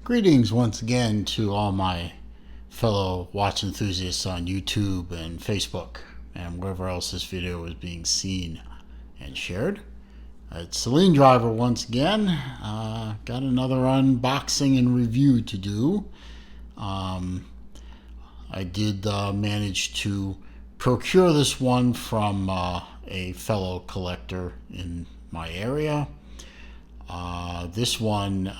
Greetings once again to all my fellow watch enthusiasts on YouTube and Facebook and wherever else this video is being seen and shared. It's Celine Driver once again. Got another unboxing and review to do. I did manage to procure this one from a fellow collector in my area. This one,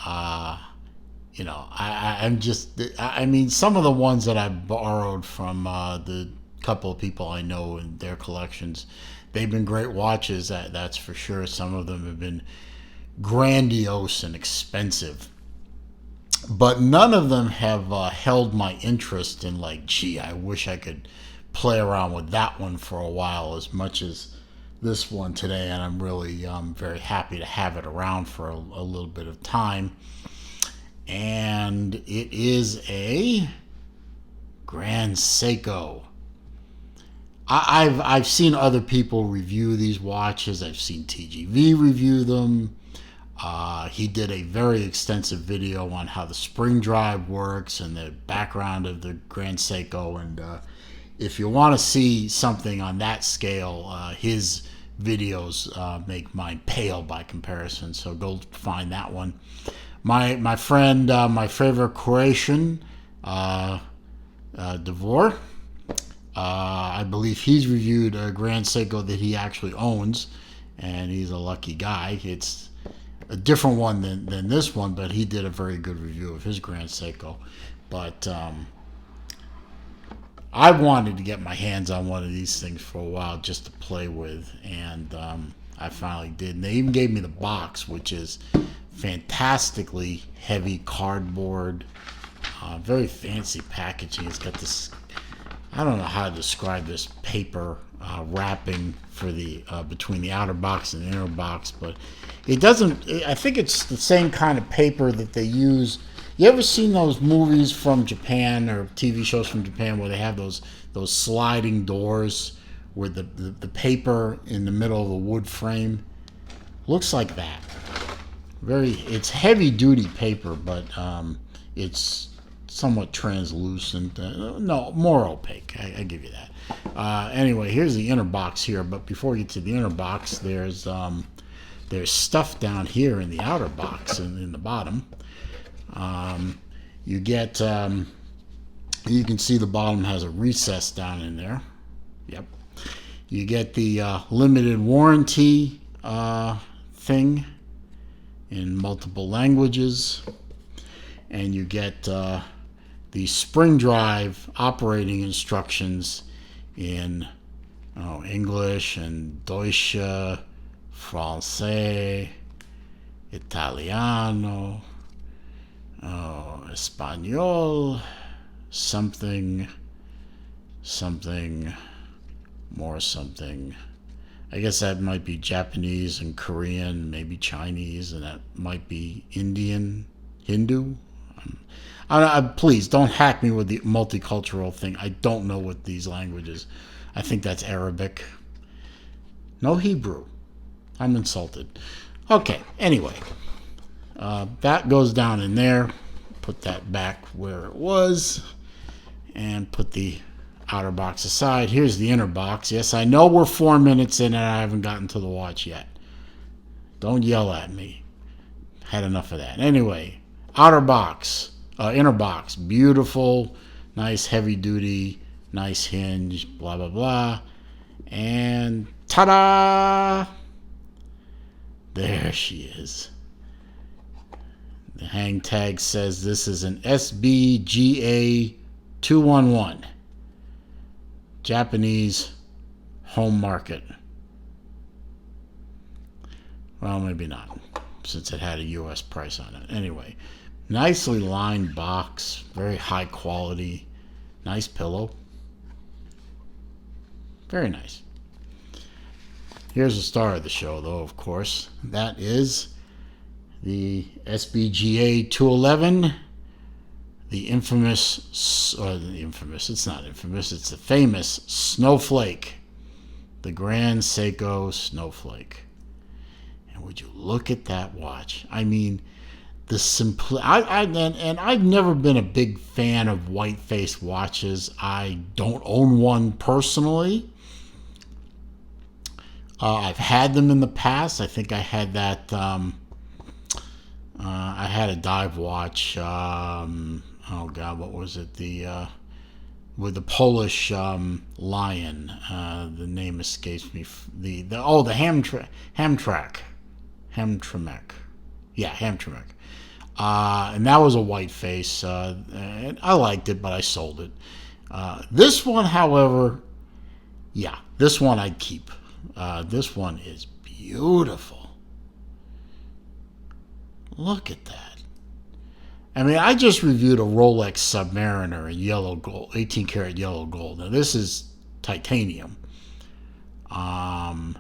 I mean, some of the ones that I borrowed from the couple of people I know in their collections, they've been great watches, that's for sure. Some of them have been grandiose and expensive, but none of them have held my interest in, like, gee, I wish I could play around with that one for a while as much as this one today. And I'm really very happy to have it around for a little bit of time. And it is a Grand Seiko. I've seen other people review these watches. I've seen TGV review them. He did a very extensive video on how the spring drive works and the background of the Grand Seiko. And if you want to see something on that scale, his videos make mine pale by comparison. So go find that one. My friend, my favorite Croatian, Davor, I believe he's reviewed a Grand Seiko that he actually owns, and he's a lucky guy. It's a different one than this one, but he did a very good review of his Grand Seiko. But I wanted to get my hands on one of these things for a while just to play with, and I finally did. And they even gave me the box, which is fantastically heavy cardboard, very fancy packaging. It's got this, I don't know how to describe this, paper wrapping for the between the outer box and the inner box, but it doesn't, I think it's the same kind of paper that they use. You ever seen those movies from Japan or TV shows from Japan where they have those sliding doors with the paper in the middle of a wood frame? Looks like that. It's heavy duty paper, but it's somewhat translucent. No, more opaque. I give you that. Anyway, here's the inner box here. But before we get to the inner box, there's stuff down here in the outer box and in the bottom. You get, you can see the bottom has a recess down in there. Yep. You get the limited warranty thing in multiple languages, and you get the spring drive operating instructions in English and Deutsch, Francais, Italiano, Espanol, something, more something. I guess that might be Japanese and Korean, maybe Chinese, and that might be Indian, Hindu. Please don't hack me with the multicultural thing. I don't know what these languages. I think that's Arabic. No Hebrew. I'm insulted. Okay, anyway. That goes down in there. Put that back where it was. And put the outer box aside. Here's the inner box. Yes, I know we're 4 minutes in and I haven't gotten to the watch yet. Don't yell at me. Had enough of that. Anyway, outer box, inner box, beautiful, nice heavy duty, nice hinge, blah, blah, blah. And ta-da! There she is. The hang tag says this is an SBGA211. Japanese home market. Well, maybe not, since it had a US price on it. Anyway, nicely lined box, very high quality, nice pillow. Very nice. Here's the star of the show, though, of course. That is the SBGA211. The infamous, it's not infamous, it's the famous Snowflake, the Grand Seiko Snowflake. And would you look at that watch? I mean, the simple. And I've never been a big fan of white face watches. I don't own one personally. I've had them in the past. I think I had that. I had a dive watch. Oh God, what was it? With the Polish lion. The name escapes me. The Hamtramck. Yeah, Hamtramck. And that was a white face. And I liked it, but I sold it. This one, however, yeah, this one I'd keep. This one is beautiful. Look at that. I mean, I just reviewed a Rolex Submariner in yellow gold, 18 karat yellow gold. Now, this is titanium. But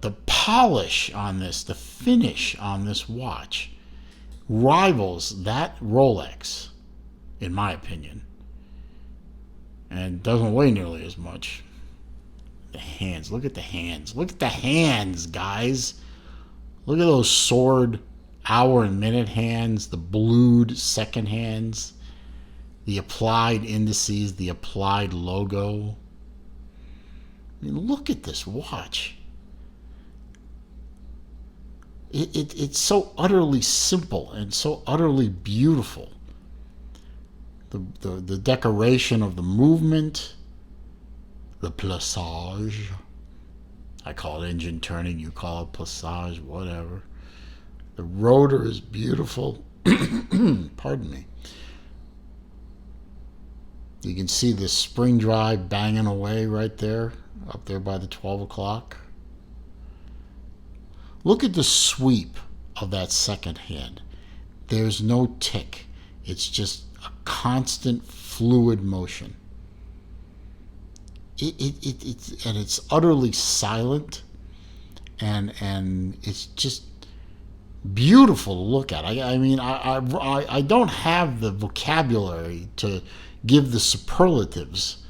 the polish on this, the finish on this watch, rivals that Rolex, in my opinion. And doesn't weigh nearly as much. The hands. Look at the hands. Look at the hands, guys. Look at those sword hour and minute hands, the blued second hands, the applied indices, the applied logo. I mean, look at this watch. It's so utterly simple and so utterly beautiful. The decoration of the movement, the plissage. I call it engine turning, you call it plissage, whatever. The rotor is beautiful. Pardon me. You can see the spring drive banging away right there, up there by the 12 o'clock. Look at the sweep of that second hand. There's no tick. It's just a constant fluid motion. It's utterly silent, and it's just beautiful to look at. I mean, I don't have the vocabulary to give the superlatives.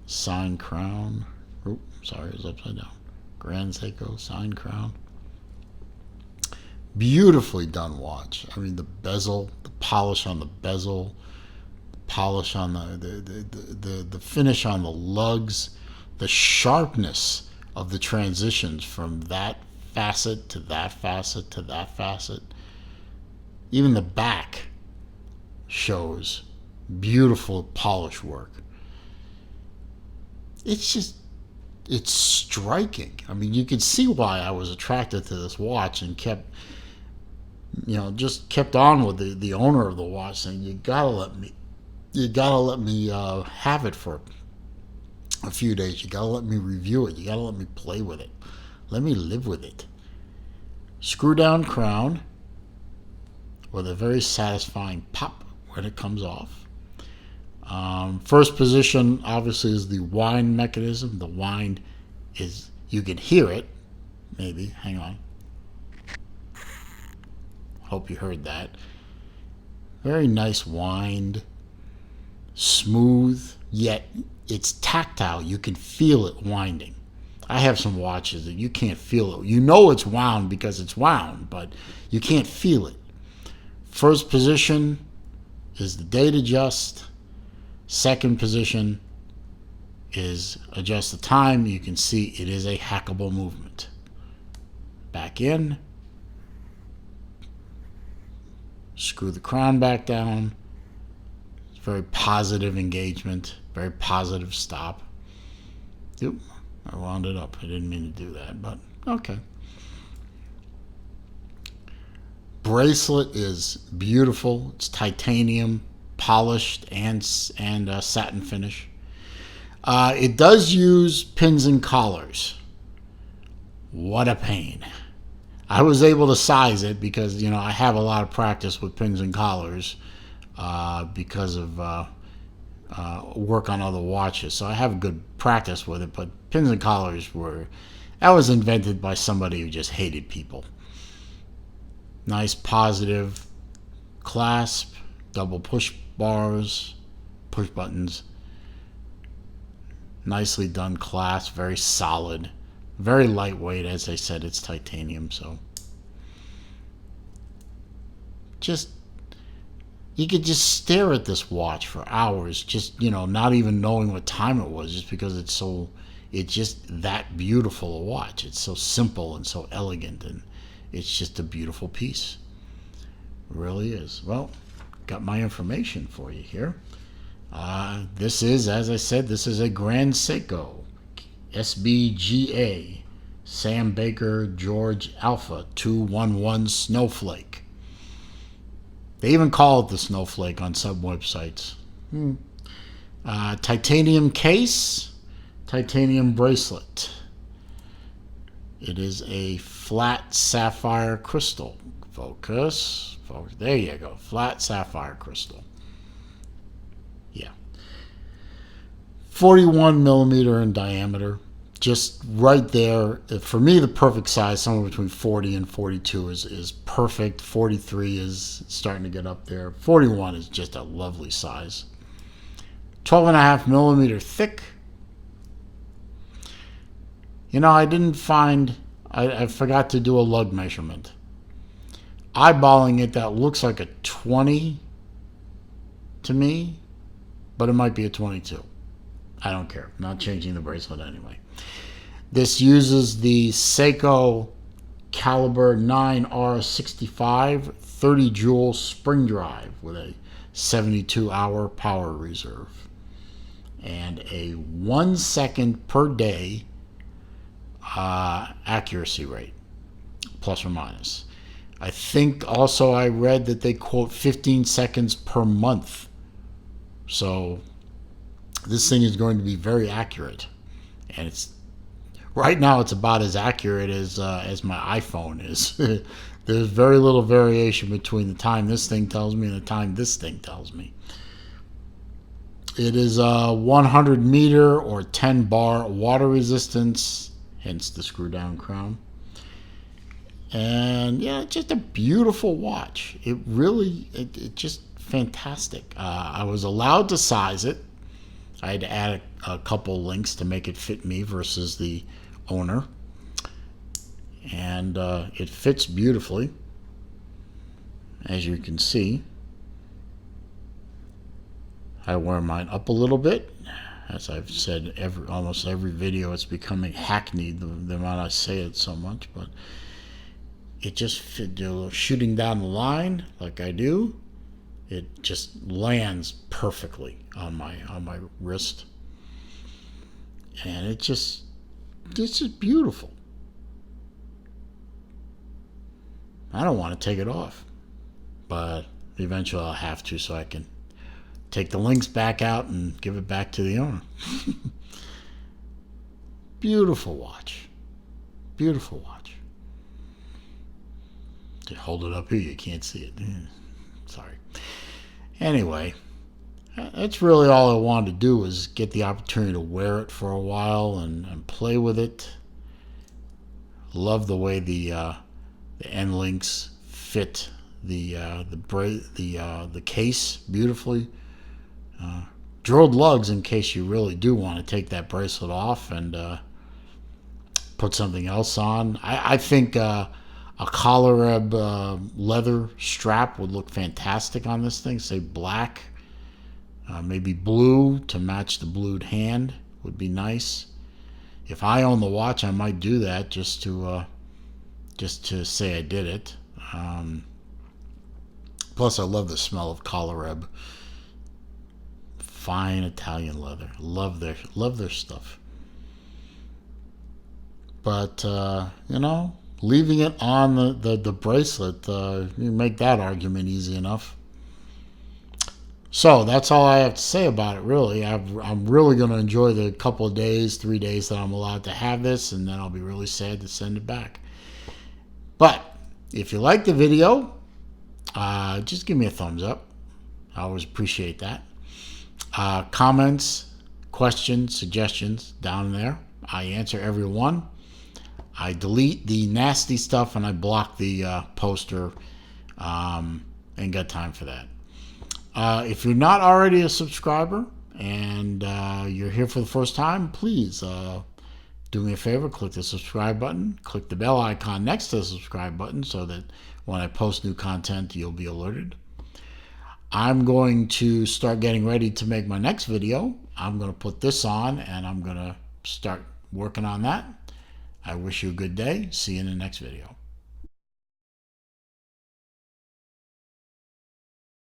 Signed crown. Oh, sorry, it's upside down. Grand Seiko signed crown. Beautifully done watch. I mean, the bezel, the polish on the bezel, the polish on the finish on the lugs, the sharpness of the transitions from that facet to that facet to that facet. Even the back shows beautiful polish work. It's striking. I mean, you can see why I was attracted to this watch and kept on with the owner of the watch saying, you gotta let me have it for a few days. You gotta let me review it. You gotta let me play with it. Let me live with it. Screw down crown with a very satisfying pop when it comes off. First position obviously is the wind mechanism. The wind is, you can hear it. Maybe, hang on. Hope you heard that. Very nice wind. Smooth, yet it's tactile. You can feel it winding. I have some watches that you can't feel it. You know it's wound because it's wound, but you can't feel it. First position is the date adjust. Second position is adjust the time. You can see it is a hackable movement. Back in. Screw the crown back down. It's very positive engagement. Very positive stop. Yep. I wound it up. I didn't mean to do that, but okay. Bracelet is beautiful. It's titanium, polished, and satin finish. It does use pins and collars. What a pain. I was able to size it because, I have a lot of practice with pins and collars because of work on other watches. So I have good practice with it, but pins and collars that was invented by somebody who just hated people. Nice positive clasp, double push bars, push buttons. Nicely done clasp, very solid, very lightweight. As I said, it's titanium, so just, you could just stare at this watch for hours, just, not even knowing what time it was, just because it's just that beautiful a watch. It's so simple and so elegant, and it's just a beautiful piece. It really is. Well, got my information for you here. This is, as I said, this is a Grand Seiko SBGA Sam Baker George Alpha 211 Snowflake. They even call it the Snowflake on some websites. Titanium case, titanium bracelet. It is a flat sapphire crystal. Focus. There you go. Flat sapphire crystal. Yeah. 41 millimeter in diameter. Just right there. For me, the perfect size, somewhere between 40 and 42 is perfect. 43 is starting to get up there. 41 is just a lovely size. 12.5 millimeter thick. I didn't find, I forgot to do a lug measurement. Eyeballing it, that looks like a 20 to me, but it might be a 22. I don't care. I'm not changing the bracelet anyway. This uses the Seiko caliber 9R65 30 joule spring drive with a 72-hour power reserve and a 1 second per day accuracy rate, plus or minus. I think also I read that they quote 15 seconds per month. So this thing is going to be very accurate, and it's right now it's about as accurate as my iPhone is. There's very little variation between the time this thing tells me and the time this thing tells me. It is a 100 meter or 10 bar water resistance, hence the screw down crown. And yeah, just a beautiful watch. It really, it just fantastic. I was allowed to size it. I had to add a couple links to make it fit me versus the owner. And it fits beautifully, as you can see. I wear mine up a little bit. As I've said, almost every video, it's becoming hackneyed, the amount I say it so much. But it just fit, shooting down the line like I do. It just lands perfectly on my wrist, and it's just beautiful. I don't want to take it off, but eventually I'll have to, so I can take the links back out and give it back to the owner. Beautiful watch. Beautiful watch. To hold it up here, you can't see it. Sorry. Anyway, that's really all I wanted to do, was get the opportunity to wear it for a while and play with it. Love the way the end links fit the case beautifully. Drilled lugs in case you really do want to take that bracelet off and put something else on. I think a collar leather strap would look fantastic on this thing. Say black, maybe blue to match the blued hand would be nice. If I own the watch, I might do that just to say I did it. Plus, I love the smell of collar. Fine Italian leather. Love their stuff. But leaving it on the bracelet, you make that argument easy enough. So that's all I have to say about it, really. I'm really going to enjoy the couple of days, 3 days that I'm allowed to have this, and then I'll be really sad to send it back. But if you like the video, just give me a thumbs up. I always appreciate that. Comments, questions, suggestions down there. I answer every one. I delete the nasty stuff and I block the poster. Ain't got time for that. If you're not already a subscriber and you're here for the first time, please do me a favor, click the subscribe button, click the bell icon next to the subscribe button so that when I post new content, you'll be alerted. I'm going to start getting ready to make my next video. I'm going to put this on and I'm going to start working on that. I wish you a good day. See you in the next video.